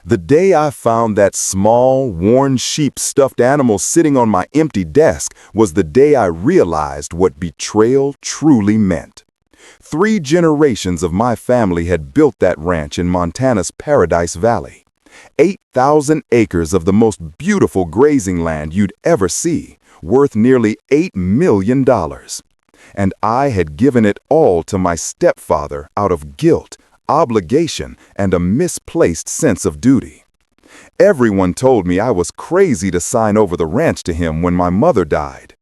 The day I found that small, worn sheep stuffed animal sitting on my empty desk was the day I realized what betrayal truly meant. 3 generations of my family had built that ranch in Montana's Paradise Valley. 8,000 acres of the most beautiful grazing land you'd ever see, worth nearly $8 million. And I had given it all to my stepfather out of guilt, obligation, and a misplaced sense of duty. Everyone told me I was crazy to sign over the ranch to him when my mother died.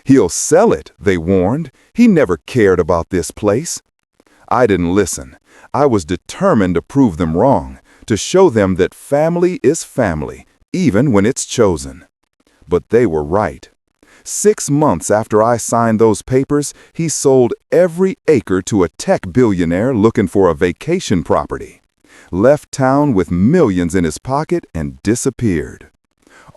"He'll sell it," they warned. "He never cared about this place." I didn't listen. I was determined to prove them wrong, to show them that family is family, even when it's chosen. But they were right. 6 months after I signed those papers, he sold every acre to a tech billionaire looking for a vacation property, left town with millions in his pocket, and disappeared.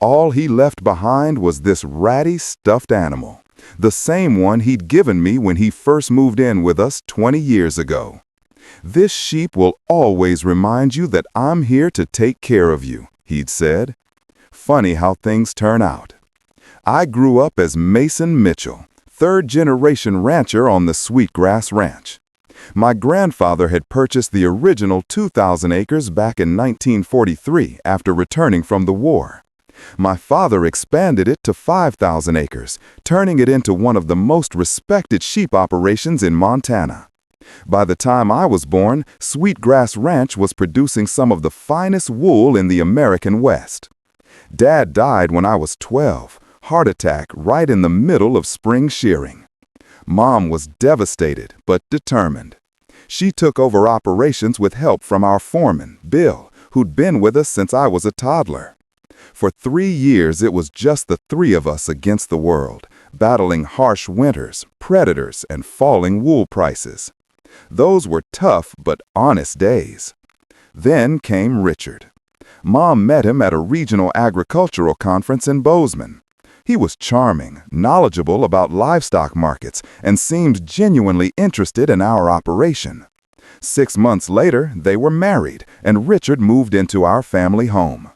All he left behind was this ratty stuffed animal, the same one he'd given me when he first moved in with us 20 years ago. "This sheep will always remind you that I'm here to take care of you," he'd said. Funny how things turn out. I grew up as Mason Mitchell, 3rd-generation rancher on the Sweetgrass Ranch. My grandfather had purchased the original 2,000 acres back in 1943 after returning from the war. My father expanded it to 5,000 acres, turning it into one of the most respected sheep operations in Montana. By the time I was born, Sweetgrass Ranch was producing some of the finest wool in the American West. Dad died when I was 12. Heart attack right in the middle of spring shearing. Mom was devastated but determined. She took over operations with help from our foreman, Bill, who'd been with us since I was a toddler. For 3 years it was just the 3 of us against the world, battling harsh winters, predators, and falling wool prices. Those were tough but honest days. Then came Richard. Mom met him at a regional agricultural conference in Bozeman. He was charming, knowledgeable about livestock markets, and seemed genuinely interested in our operation. 6 months later, they were married, and Richard moved into our family home.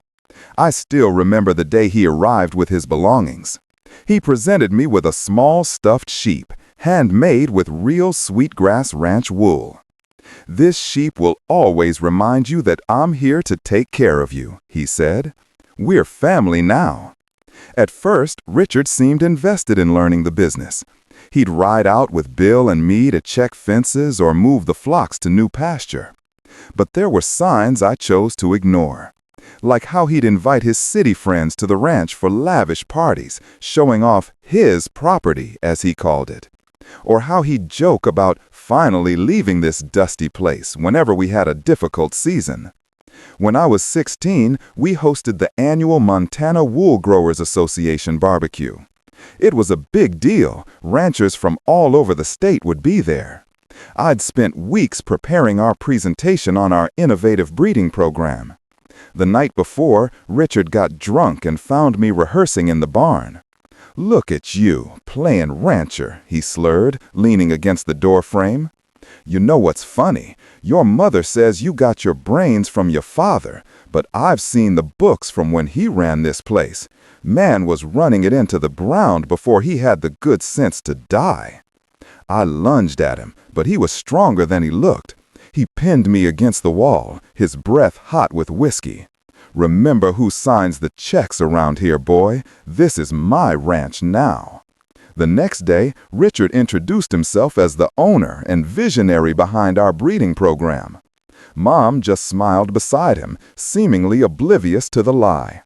I still remember the day he arrived with his belongings. He presented me with a small stuffed sheep, handmade with real Sweetgrass Ranch wool. "This sheep will always remind you that I'm here to take care of you," he said. "We're family now." At first, Richard seemed invested in learning the business. He'd ride out with Bill and me to check fences or move the flocks to new pasture. But there were signs I chose to ignore, like how he'd invite his city friends to the ranch for lavish parties, showing off his property, as he called it, or how he'd joke about finally leaving this dusty place whenever we had a difficult season. When I was 16, we hosted the annual Montana Wool Growers Association barbecue. It was a big deal. Ranchers from all over the state would be there. I'd spent weeks preparing our presentation on our innovative breeding program. The night before, Richard got drunk and found me rehearsing in the barn. "Look at you, playing rancher," he slurred, leaning against the door frame. "You know what's funny? Your mother says you got your brains from your father, but I've seen the books from when he ran this place. Man was running it into the ground before he had the good sense to die." I lunged at him, but he was stronger than he looked. He pinned me against the wall, his breath hot with whiskey. "Remember who signs the checks around here, boy. This is my ranch now." The next day, Richard introduced himself as the owner and visionary behind our breeding program. Mom just smiled beside him, seemingly oblivious to the lie.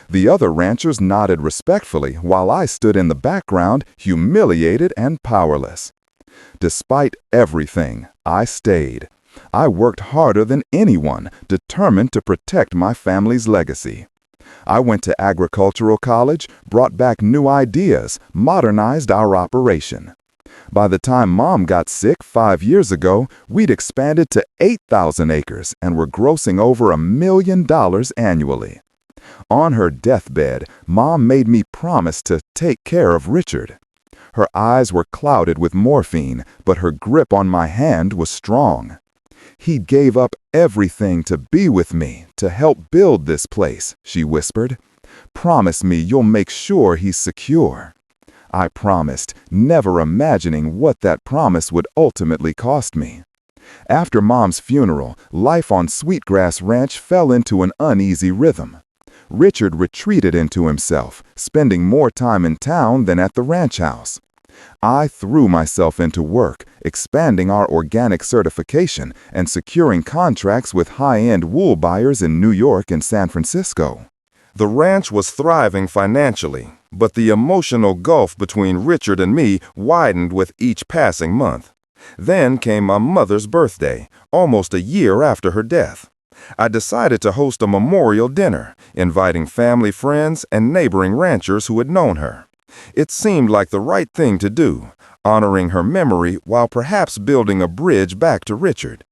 The other ranchers nodded respectfully while I stood in the background, humiliated and powerless. Despite everything, I stayed. I worked harder than anyone, determined to protect my family's legacy. I went to agricultural college, brought back new ideas, modernized our operation. By the time Mom got sick 5 years ago, we'd expanded to 8,000 acres and were grossing over $1 million annually. On her deathbed, Mom made me promise to take care of Richard. Her eyes were clouded with morphine, but her grip on my hand was strong. "He gave up everything to be with me, to help build this place," she whispered. "Promise me you'll make sure he's secure." I promised, never imagining what that promise would ultimately cost me. After Mom's funeral, life on Sweetgrass Ranch fell into an uneasy rhythm. Richard retreated into himself, spending more time in town than at the ranch house. I threw myself into work, expanding our organic certification and securing contracts with high-end wool buyers in New York and San Francisco. The ranch was thriving financially, but the emotional gulf between Richard and me widened with each passing month. Then came my mother's birthday, almost a year after her death. I decided to host a memorial dinner, inviting family, friends, and neighboring ranchers who had known her. It seemed like the right thing to do, honoring her memory while perhaps building a bridge back to Richard.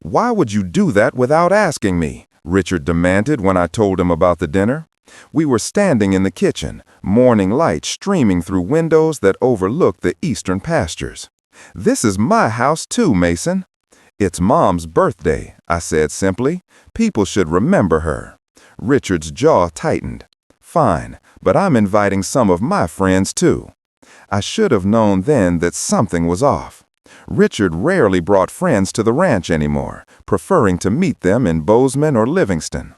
"Why would you do that without asking me?" Richard demanded when I told him about the dinner. We were standing in the kitchen, morning light streaming through windows that overlooked the eastern pastures. "This is my house too, Mason." "It's Mom's birthday," I said simply. "People should remember her." Richard's jaw tightened. "Fine, but I'm inviting some of my friends too." I should have known then that something was off. Richard rarely brought friends to the ranch anymore, preferring to meet them in Bozeman or Livingston.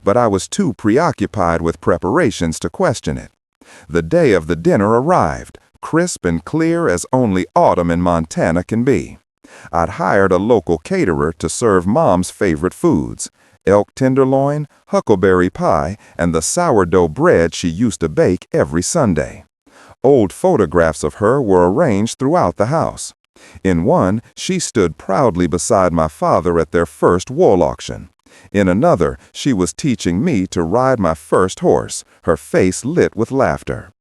But I was too preoccupied with preparations to question it. The day of the dinner arrived, crisp and clear as only autumn in Montana can be. I'd hired a local caterer to serve Mom's favorite foods: elk tenderloin, huckleberry pie, and the sourdough bread she used to bake every Sunday. Old photographs of her were arranged throughout the house. In one, she stood proudly beside my father at their first wool auction. In another, she was teaching me to ride my first horse, her face lit with laughter.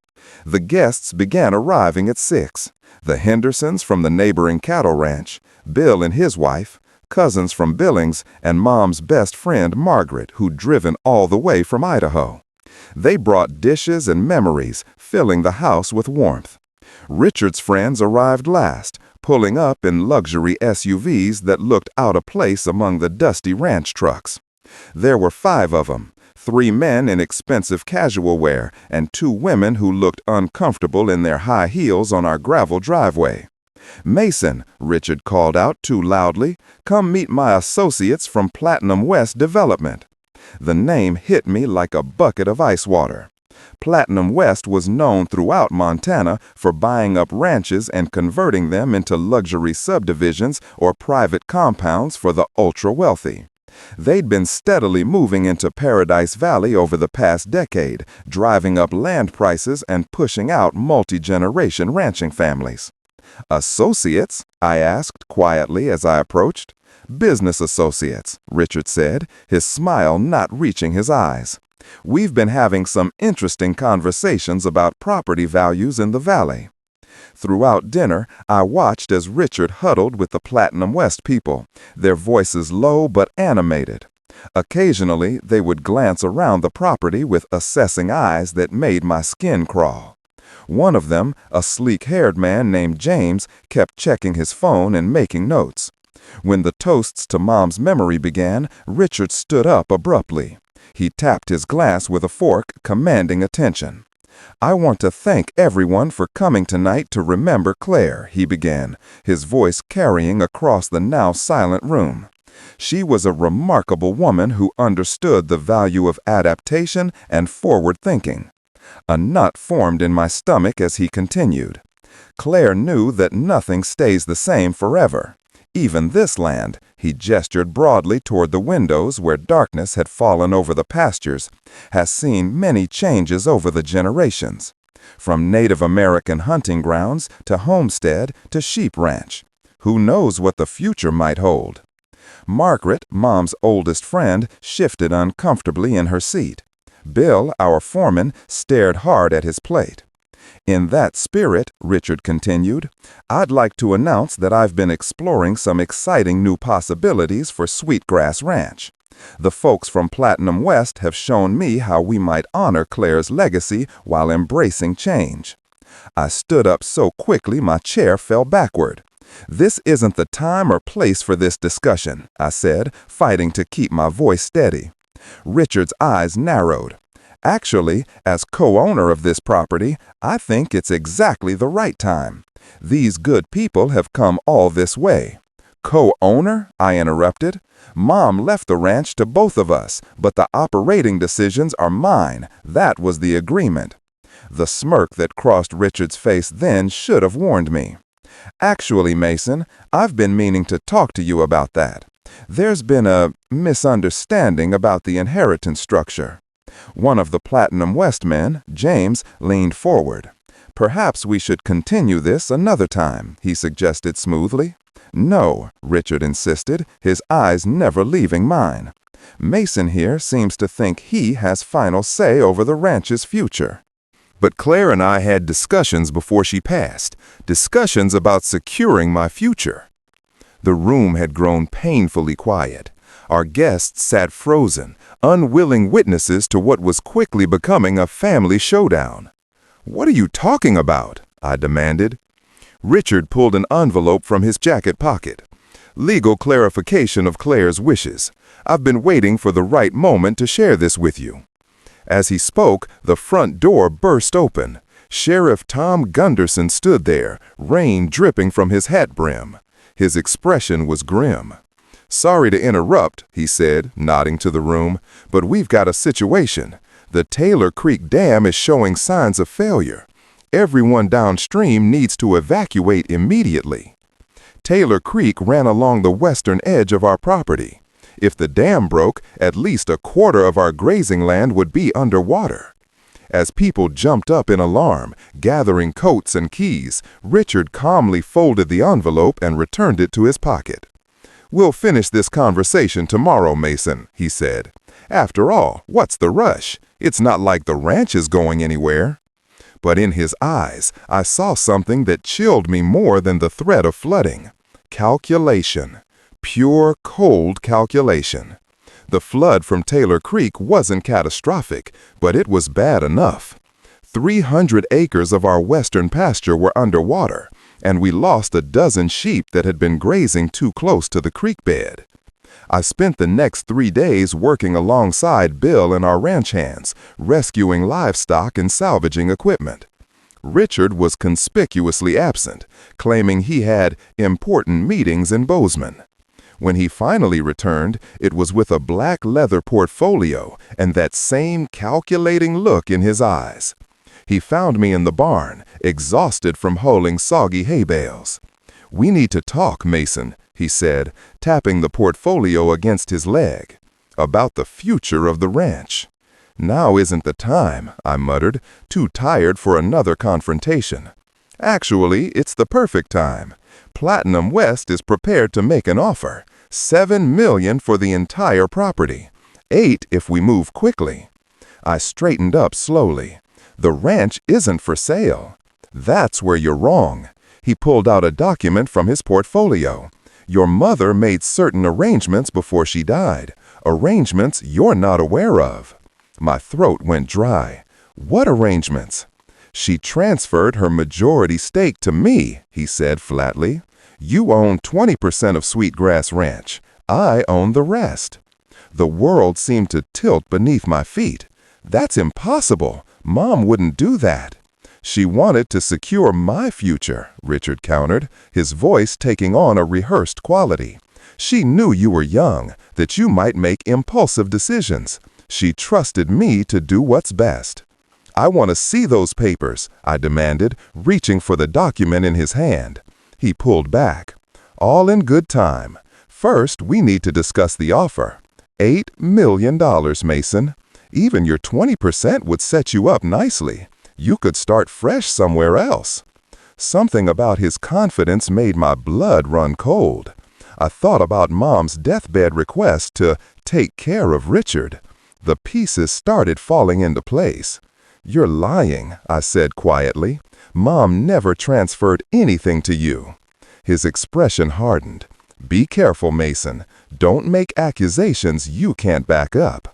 The guests began arriving at 6. The Hendersons from the neighboring cattle ranch, Bill and his wife, cousins from Billings, and Mom's best friend Margaret, who'd driven all the way from Idaho. They brought dishes and memories, filling the house with warmth. Richard's friends arrived last, pulling up in luxury SUVs that looked out of place among the dusty ranch trucks. There were 5 of them, 3 men in expensive casual wear and 2 women who looked uncomfortable in their high heels on our gravel driveway. "Mason," Richard called out too loudly, "come meet my associates from Platinum West Development." The name hit me like a bucket of ice water. Platinum West was known throughout Montana for buying up ranches and converting them into luxury subdivisions or private compounds for the ultra-wealthy. They'd been steadily moving into Paradise Valley over the past decade, driving up land prices and pushing out multi-generation ranching families. "Associates?" I asked quietly as I approached. "Business associates," Richard said, his smile not reaching his eyes. "We've been having some interesting conversations about property values in the valley." Throughout dinner, I watched as Richard huddled with the Platinum West people, their voices low but animated. Occasionally, they would glance around the property with assessing eyes that made my skin crawl. One of them, a sleek-haired man named James, kept checking his phone and making notes. When the toasts to Mom's memory began, Richard stood up abruptly. He tapped his glass with a fork, commanding attention. "I want to thank everyone for coming tonight to remember Claire," he began, his voice carrying across the now silent room. "She was a remarkable woman who understood the value of adaptation and forward thinking." A knot formed in my stomach as he continued. "Claire knew that nothing stays the same forever. Even this land," he gestured broadly toward the windows where darkness had fallen over the pastures, "has seen many changes over the generations. From Native American hunting grounds to homestead to sheep ranch. Who knows what the future might hold?" Margaret, Mom's oldest friend, shifted uncomfortably in her seat. Bill, our foreman, stared hard at his plate. "In that spirit," Richard continued, "I'd like to announce that I've been exploring some exciting new possibilities for Sweetgrass Ranch. The folks from Platinum West have shown me how we might honor Claire's legacy while embracing change." I stood up so quickly my chair fell backward. "This isn't the time or place for this discussion," I said, fighting to keep my voice steady. Richard's eyes narrowed. "Actually, as co-owner of this property, I think it's exactly the right time. These good people have come all this way." "Co-owner?" I interrupted. "Mom left the ranch to both of us, but the operating decisions are mine. That was the agreement." The smirk that crossed Richard's face then should have warned me. "Actually, Mason, I've been meaning to talk to you about that. There's been a misunderstanding about the inheritance structure." One of the Platinum West men, James, leaned forward. "Perhaps we should continue this another time," he suggested smoothly. "No," Richard insisted, his eyes never leaving mine. "Mason here seems to think he has final say over the ranch's future." But Claire and I had discussions before she passed, discussions about securing my future. The room had grown painfully quiet. Our guests sat frozen, unwilling witnesses to what was quickly becoming a family showdown. "What are you talking about?" I demanded. Richard pulled an envelope from his jacket pocket. "Legal clarification of Claire's wishes. I've been waiting for the right moment to share this with you." As he spoke, the front door burst open. Sheriff Tom Gunderson stood there, rain dripping from his hat brim. His expression was grim. "Sorry to interrupt," he said, nodding to the room, "but we've got a situation. The Taylor Creek Dam is showing signs of failure. Everyone downstream needs to evacuate immediately." Taylor Creek ran along the western edge of our property. If the dam broke, at least a quarter of our grazing land would be underwater. As people jumped up in alarm, gathering coats and keys, Richard calmly folded the envelope and returned it to his pocket. "We'll finish this conversation tomorrow, Mason," he said. "After all, what's the rush? It's not like the ranch is going anywhere." But in his eyes, I saw something that chilled me more than the threat of flooding. Calculation. Pure, cold calculation. The flood from Taylor Creek wasn't catastrophic, but it was bad enough. 300 acres of our western pasture were underwater, and we lost a dozen sheep that had been grazing too close to the creek bed. I spent the next 3 days working alongside Bill and our ranch hands, rescuing livestock and salvaging equipment. Richard was conspicuously absent, claiming he had important meetings in Bozeman. When he finally returned, it was with a black leather portfolio and that same calculating look in his eyes. He found me in the barn, exhausted from hauling soggy hay bales. "We need to talk, Mason," he said, tapping the portfolio against his leg. "About the future of the ranch." "Now isn't the time," I muttered, too tired for another confrontation. "Actually, it's the perfect time. Platinum West is prepared to make an offer. $7 million for the entire property. $8 million if we move quickly." I straightened up slowly. "The ranch isn't for sale." "That's where you're wrong." He pulled out a document from his portfolio. "Your mother made certain arrangements before she died. Arrangements you're not aware of." My throat went dry. "What arrangements?" "She transferred her majority stake to me," he said flatly. "You own 20% of Sweetgrass Ranch. I own the rest." The world seemed to tilt beneath my feet. "That's impossible. Mom wouldn't do that." "She wanted to secure my future," Richard countered, his voice taking on a rehearsed quality. "She knew you were young, that you might make impulsive decisions. She trusted me to do what's best." "I want to see those papers," I demanded, reaching for the document in his hand. He pulled back. "All in good time. First, we need to discuss the offer. $8 million, Mason. Even your 20% would set you up nicely. You could start fresh somewhere else." Something about his confidence made my blood run cold. I thought about Mom's deathbed request to take care of Richard. The pieces started falling into place. "You're lying," I said quietly. "Mom never transferred anything to you." His expression hardened. "Be careful, Mason. Don't make accusations you can't back up."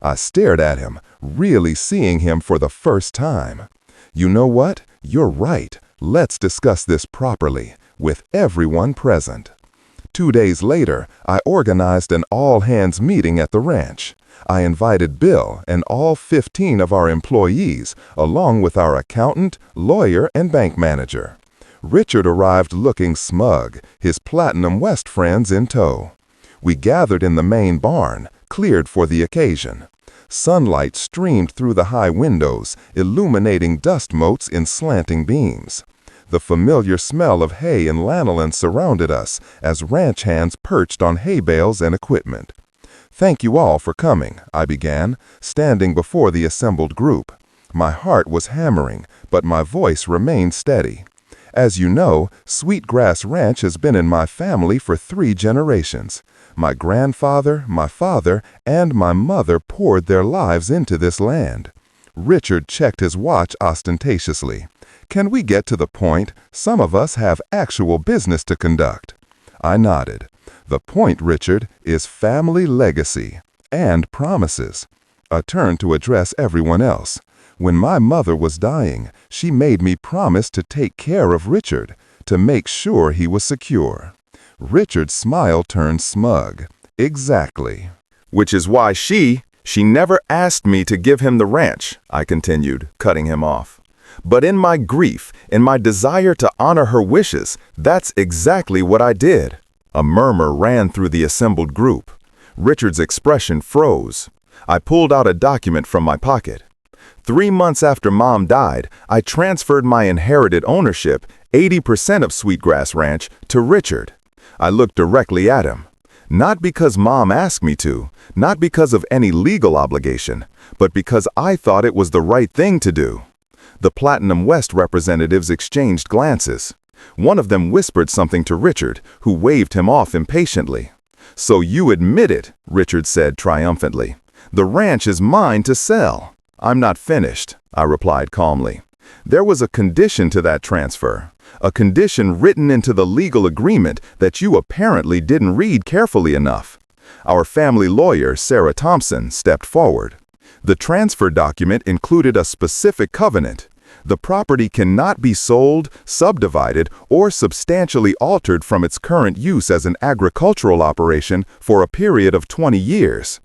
I stared at him, really seeing him for the first time. "You know what? You're right. Let's discuss this properly. with everyone present. 2 days later, I organized an all-hands meeting at the ranch. I invited Bill and all 15 of our employees, along with our accountant, lawyer, and bank manager. Richard arrived looking smug, his Platinum West friends in tow. We gathered in the main barn, cleared for the occasion. Sunlight streamed through the high windows, illuminating dust motes in slanting beams. The familiar smell of hay and lanolin surrounded us as ranch hands perched on hay bales and equipment. "Thank you all for coming," I began, standing before the assembled group. My heart was hammering, but my voice remained steady. As you know, Sweetgrass Ranch has been in my family for 3 generations. My grandfather, my father, and my mother poured their lives into this land. Richard checked his watch ostentatiously. "Can we get to the point? Some of us have actual business to conduct." I nodded. "The point, Richard, is family legacy and promises." I turned to address everyone else. "When my mother was dying, she made me promise to take care of Richard, to make sure he was secure." Richard's smile turned smug. "Exactly." "Which is why she never asked me to give him the ranch," I continued, cutting him off. "But in my grief, in my desire to honor her wishes, that's exactly what I did." A murmur ran through the assembled group. Richard's expression froze. I pulled out a document from my pocket. 3 months after Mom died, I transferred my inherited ownership, 80% of Sweetgrass Ranch, to Richard. I looked directly at him. Not because Mom asked me to, not because of any legal obligation, but because I thought it was the right thing to do. The Platinum West representatives exchanged glances. One of them whispered something to Richard, who waved him off impatiently. "So you admit it," Richard said triumphantly. "The ranch is mine to sell." "I'm not finished," I replied calmly. "There was a condition to that transfer, a condition written into the legal agreement that you apparently didn't read carefully enough." Our family lawyer, Sarah Thompson, stepped forward. "The transfer document included a specific covenant. The property cannot be sold, subdivided, or substantially altered from its current use as an agricultural operation for a period of 20 years.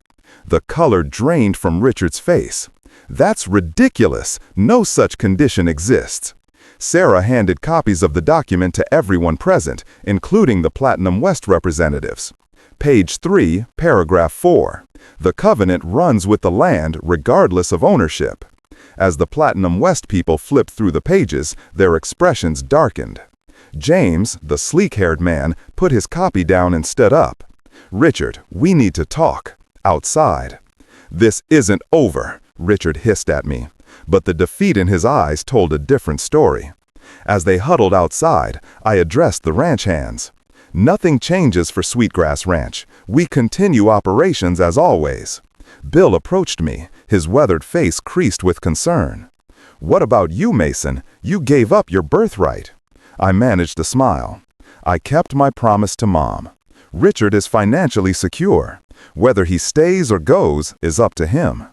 The color drained from Richard's face. "That's ridiculous. No such condition exists." Sarah handed copies of the document to everyone present, including the Platinum West representatives. Page 3, paragraph 4. "The covenant runs with the land regardless of ownership." As the Platinum West people flipped through the pages, their expressions darkened. James, the sleek-haired man, put his copy down and stood up. "Richard, we need to talk. Outside." "This isn't over," Richard hissed at me, but the defeat in his eyes told a different story. As they huddled outside, I addressed the ranch hands. "Nothing changes for Sweetgrass Ranch. We continue operations as always." Bill approached me, his weathered face creased with concern. "What about you, Mason? You gave up your birthright." I managed a smile. "I kept my promise to Mom. Richard is financially secure. Whether he stays or goes is up to him."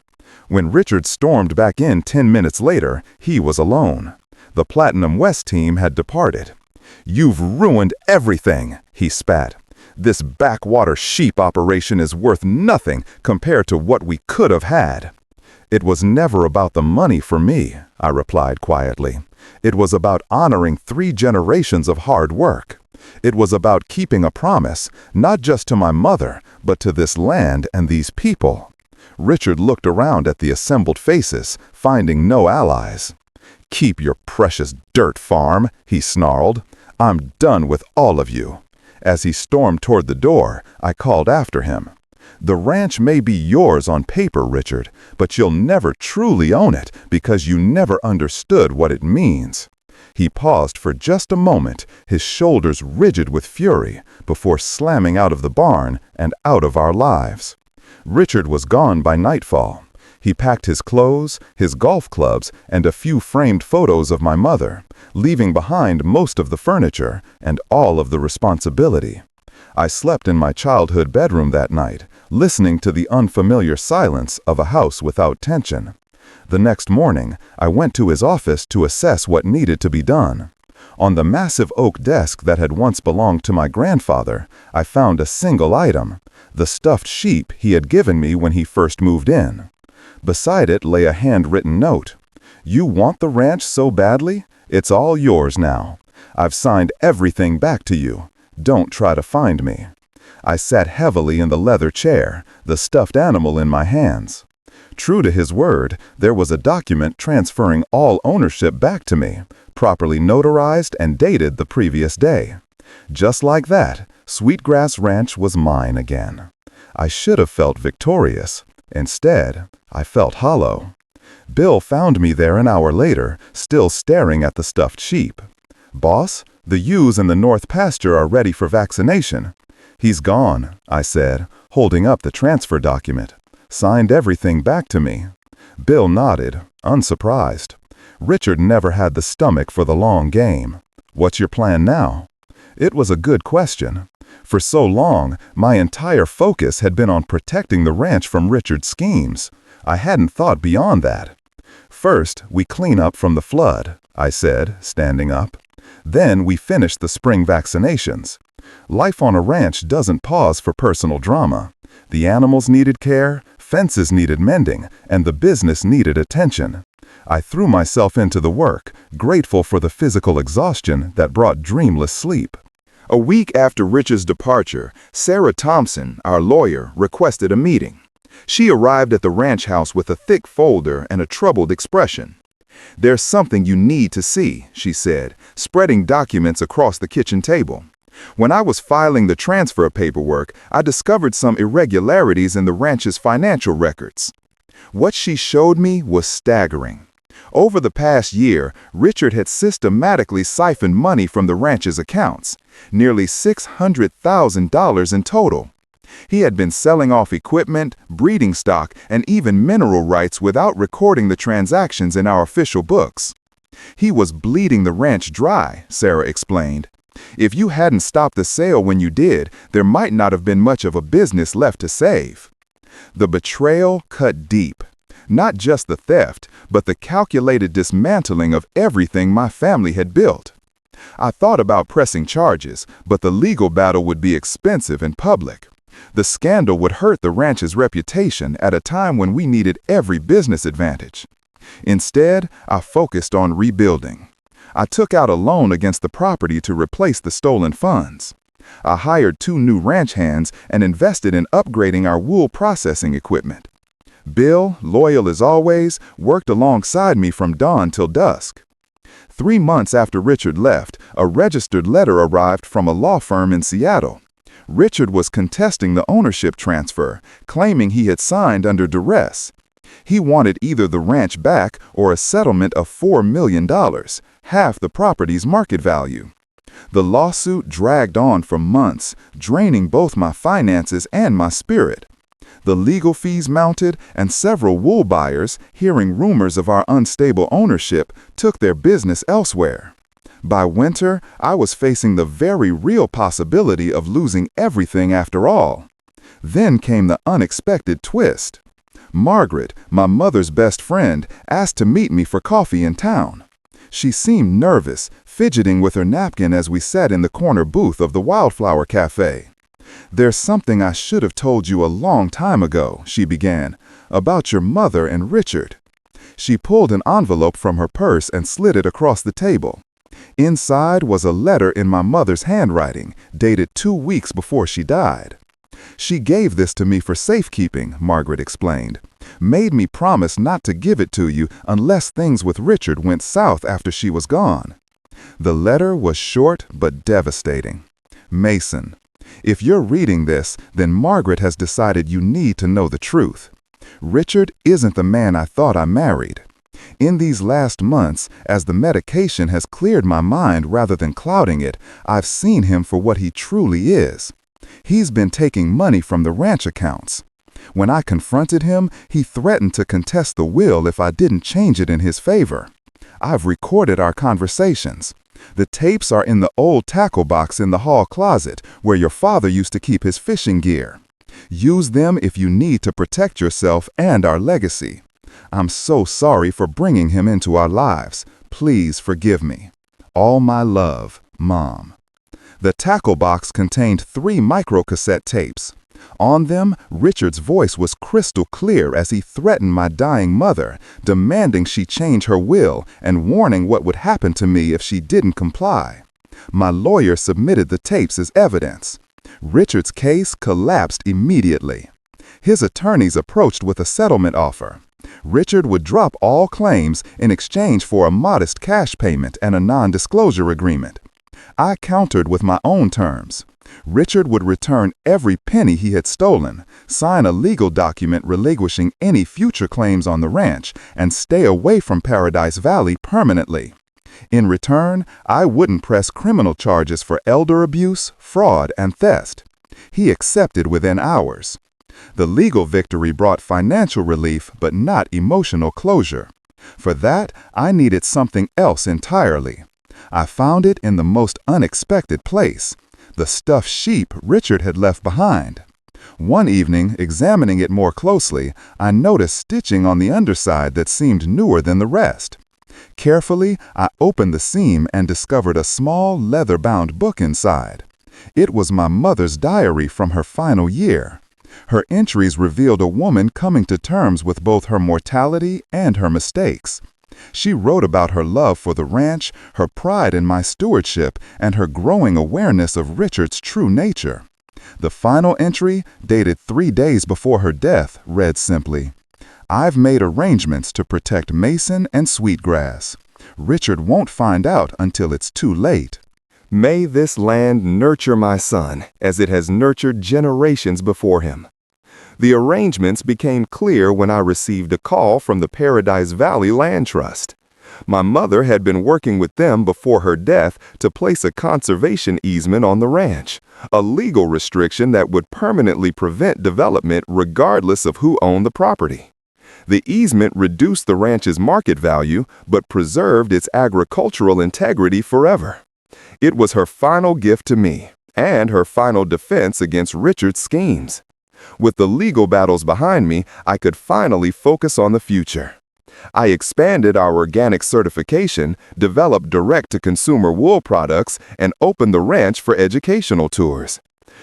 When Richard stormed back in 10 minutes later, he was alone. The Platinum West team had departed. "You've ruined everything," he spat. "This backwater sheep operation is worth nothing compared to what we could have had." "It was never about the money for me," I replied quietly. "It was about honoring 3 generations of hard work. It was about keeping a promise, not just to my mother, but to this land and these people." Richard looked around at the assembled faces, finding no allies. "Keep your precious dirt farm," he snarled. "I'm done with all of you." As he stormed toward the door, I called after him. "The ranch may be yours on paper, Richard, but you'll never truly own it because you never understood what it means." He paused for just a moment, his shoulders rigid with fury, before slamming out of the barn and out of our lives. Richard was gone by nightfall. He packed his clothes, his golf clubs, and a few framed photos of my mother, leaving behind most of the furniture and all of the responsibility. I slept in my childhood bedroom that night, listening to the unfamiliar silence of a house without tension. The next morning, I went to his office to assess what needed to be done. On the massive oak desk that had once belonged to my grandfather, I found a single item, the stuffed sheep he had given me when he first moved in. Beside it lay a handwritten note. "You want the ranch so badly? It's all yours now. I've signed everything back to you. Don't try to find me." I sat heavily in the leather chair, the stuffed animal in my hands. True to his word, there was a document transferring all ownership back to me, properly notarized and dated the previous day. Just like that, Sweetgrass Ranch was mine again. I should have felt victorious. Instead, I felt hollow. Bill found me there an hour later, still staring at the stuffed sheep. "Boss, the ewes in the north pasture are ready for vaccination." "He's gone," I said, holding up the transfer document. "Signed everything back to me." Bill nodded, unsurprised. Richard never had the stomach for the long game. "What's your plan now?" It was a good question. For so long, my entire focus had been on protecting the ranch from Richard's schemes. I hadn't thought beyond that. "First, we clean up from the flood," I said, standing up. "Then we finish the spring vaccinations. Life on a ranch doesn't pause for personal drama. The animals needed care, fences needed mending, and the business needed attention." I threw myself into the work, grateful for the physical exhaustion that brought dreamless sleep. A week after Richard's departure, Sarah Thompson, our lawyer, requested a meeting. She arrived at the ranch house with a thick folder and a troubled expression. "There's something you need to see," she said, spreading documents across the kitchen table. "When I was filing the transfer paperwork, I discovered some irregularities in the ranch's financial records." What she showed me was staggering. Over the past year, Richard had systematically siphoned money from the ranch's accounts, nearly $600,000 in total. He had been selling off equipment, breeding stock, and even mineral rights without recording the transactions in our official books. "He was bleeding the ranch dry," Sarah explained. "If you hadn't stopped the sale when you did, there might not have been much of a business left to save." The betrayal cut deep. Not just the theft, but the calculated dismantling of everything my family had built. I thought about pressing charges, but the legal battle would be expensive and public. The scandal would hurt the ranch's reputation at a time when we needed every business advantage. Instead, I focused on rebuilding. I took out a loan against the property to replace the stolen funds. I hired 2 new ranch hands and invested in upgrading our wool processing equipment. Bill, loyal as always, worked alongside me from dawn till dusk. 3 months after Richard left, a registered letter arrived from a law firm in Seattle. Richard was contesting the ownership transfer, claiming he had signed under duress. He wanted either the ranch back or a settlement of $4 million, half the property's market value. The lawsuit dragged on for months, draining both my finances and my spirit. The legal fees mounted, and several wool buyers, hearing rumors of our unstable ownership, took their business elsewhere. By winter, I was facing the very real possibility of losing everything after all. Then came the unexpected twist. Margaret, my mother's best friend, asked to meet me for coffee in town. She seemed nervous, fidgeting with her napkin as we sat in the corner booth of the Wildflower Cafe. "There's something I should have told you a long time ago," she began, "about your mother and Richard." She pulled an envelope from her purse and slid it across the table. Inside was a letter in my mother's handwriting, dated 2 weeks before she died. "She gave this to me for safekeeping," Margaret explained. "Made me promise not to give it to you unless things with Richard went south after she was gone." The letter was short but devastating. "Mason, if you're reading this, then Margaret has decided you need to know the truth. Richard isn't the man I thought I married. In these last months, as the medication has cleared my mind rather than clouding it, I've seen him for what he truly is. He's been taking money from the ranch accounts. When I confronted him, he threatened to contest the will if I didn't change it in his favor. I've recorded our conversations. The tapes are in the old tackle box in the hall closet where your father used to keep his fishing gear. Use them if you need to protect yourself and our legacy. I'm so sorry for bringing him into our lives. Please forgive me. All my love, Mom. The tackle box contained 3 microcassette tapes. On them, Richard's voice was crystal clear as he threatened my dying mother, demanding she change her will and warning what would happen to me if she didn't comply. My lawyer submitted the tapes as evidence. Richard's case collapsed immediately. His attorneys approached with a settlement offer. Richard would drop all claims in exchange for a modest cash payment and a non-disclosure agreement. I countered with my own terms. Richard would return every penny he had stolen, sign a legal document relinquishing any future claims on the ranch, and stay away from Paradise Valley permanently. In return, I wouldn't press criminal charges for elder abuse, fraud, and theft. He accepted within hours. The legal victory brought financial relief but not emotional closure. For that, I needed something else entirely. I found it in the most unexpected place: the stuffed sheep Richard had left behind. One evening, examining it more closely, I noticed stitching on the underside that seemed newer than the rest. Carefully, I opened the seam and discovered a small leather-bound book inside. It was my mother's diary from her final year. Her entries revealed a woman coming to terms with both her mortality and her mistakes. She wrote about her love for the ranch, her pride in my stewardship, and her growing awareness of Richard's true nature. The final entry, dated 3 days before her death, read simply, "I've made arrangements to protect Mason and Sweetgrass. Richard won't find out until it's too late. May this land nurture my son as it has nurtured generations before him." The arrangements became clear when I received a call from the Paradise Valley Land Trust. My mother had been working with them before her death to place a conservation easement on the ranch, a legal restriction that would permanently prevent development regardless of who owned the property. The easement reduced the ranch's market value but preserved its agricultural integrity forever. It was her final gift to me, and her final defense against Richard's schemes. With the legal battles behind me, I could finally focus on the future. I expanded our organic certification, developed direct-to-consumer wool products, and opened the ranch for educational tours.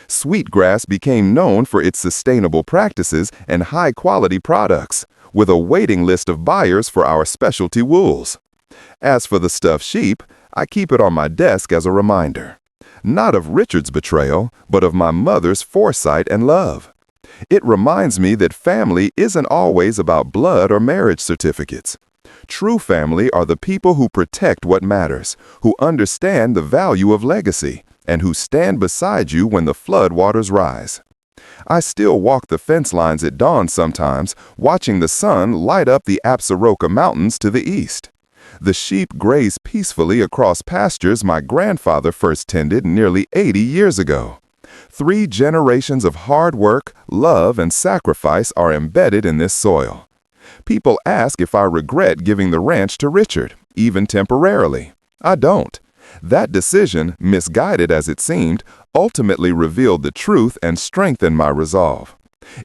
Sweetgrass became known for its sustainable practices and high-quality products, with a waiting list of buyers for our specialty wools. As for the stuffed sheep, I keep it on my desk as a reminder, not of Richard's betrayal, but of my mother's foresight and love. It reminds me that family isn't always about blood or marriage certificates. True family are the people who protect what matters, who understand the value of legacy, and who stand beside you when the floodwaters rise. I still walk the fence lines at dawn sometimes, watching the sun light up the Absaroka Mountains to the east. The sheep graze peacefully across pastures my grandfather first tended nearly 80 years ago. 3 generations of hard work, love, and sacrifice are embedded in this soil. People ask if I regret giving the ranch to Richard, even temporarily. I don't. That decision, misguided as it seemed, ultimately revealed the truth and strengthened my resolve.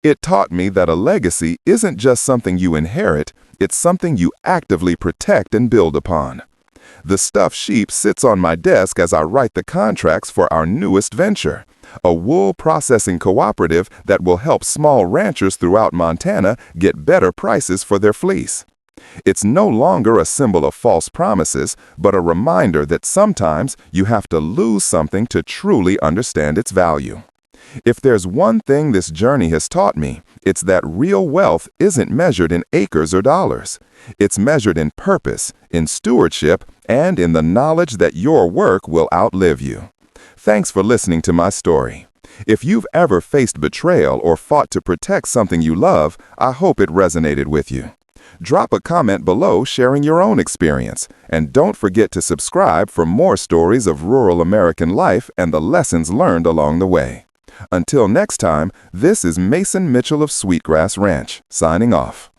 It taught me that a legacy isn't just something you inherit, it's something you actively protect and build upon. The stuffed sheep sits on my desk as I write the contracts for our newest venture, a wool processing cooperative that will help small ranchers throughout Montana get better prices for their fleece. It's no longer a symbol of false promises, but a reminder that sometimes you have to lose something to truly understand its value. If there's one thing this journey has taught me, it's that real wealth isn't measured in acres or dollars. It's measured in purpose, in stewardship, and in the knowledge that your work will outlive you. Thanks for listening to my story. If you've ever faced betrayal or fought to protect something you love, I hope it resonated with you. Drop a comment below sharing your own experience, and don't forget to subscribe for more stories of rural American life and the lessons learned along the way. Until next time, this is Mason Mitchell of Sweetgrass Ranch, signing off.